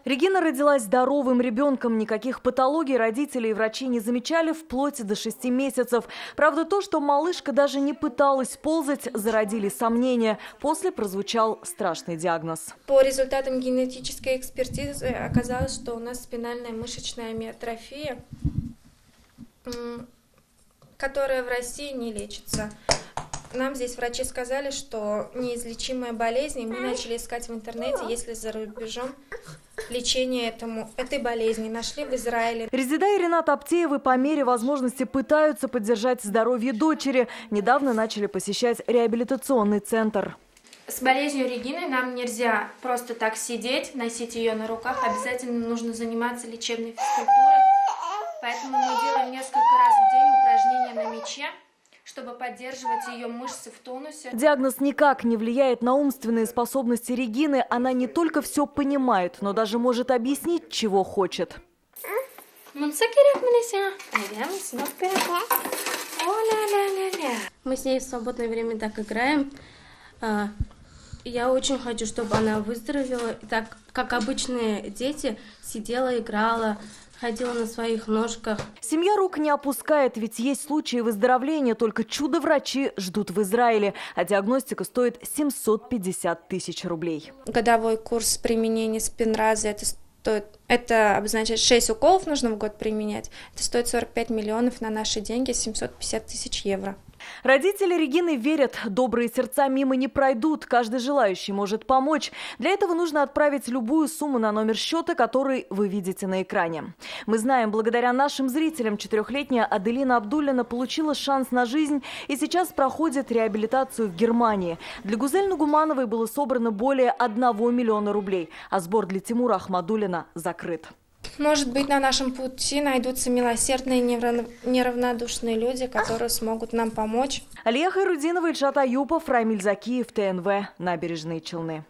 Регина родилась здоровым ребенком. Никаких патологий родители и врачи не замечали вплоть до 6 месяцев. Правда, то, что малышка даже не пыталась ползать, зародили сомнения. После прозвучал страшный диагноз. По результатам генетической экспертизы оказалось, что у нас спинальная мышечная амиотрофия, которая в России не лечится. Нам здесь врачи сказали, что неизлечимая болезнь, и мы начали искать в интернете, есть ли за рубежом лечение этой болезни. Нашли в Израиле. Резида и Ренат Аптеевы по мере возможности пытаются поддержать здоровье дочери. Недавно начали посещать реабилитационный центр. С болезнью Регины нам нельзя просто так сидеть, носить ее на руках. Обязательно нужно заниматься лечебной физкультурой. Поэтому мы делаем несколько раз в день упражнения на мяче, чтобы поддерживать ее мышцы в тонусе. Диагноз никак не влияет на умственные способности Регины. Она не только все понимает, но даже может объяснить, чего хочет. Мы с ней в свободное время так играем. Я очень хочу, чтобы она выздоровела. И так, как обычные дети, сидела, играла, ходила на своих ножках. Семья рук не опускает, ведь есть случаи выздоровления. Только чудо-врачи ждут в Израиле. А диагностика стоит 750 тысяч рублей. Годовой курс применения спинразы это обозначает 6 уколов нужно в год применять. Это стоит 45 миллионов на наши деньги, 750 тысяч евро. Родители Регины верят, добрые сердца мимо не пройдут. Каждый желающий может помочь. Для этого нужно отправить любую сумму на номер счета, который вы видите на экране. Мы знаем, благодаря нашим зрителям 4-летняя Аделина Абдуллина получила шанс на жизнь и сейчас проходит реабилитацию в Германии. Для Гузель Нугумановой было собрано более 1 миллиона рублей, а сбор для Тимура Ахмадуллина закрыт. Может быть, на нашем пути найдутся милосердные, неравнодушные люди, которые смогут нам помочь. Алия Хайрудинова, Ильшат Аюпов, Рамиль Закиев, ТНВ, Набережные Челны.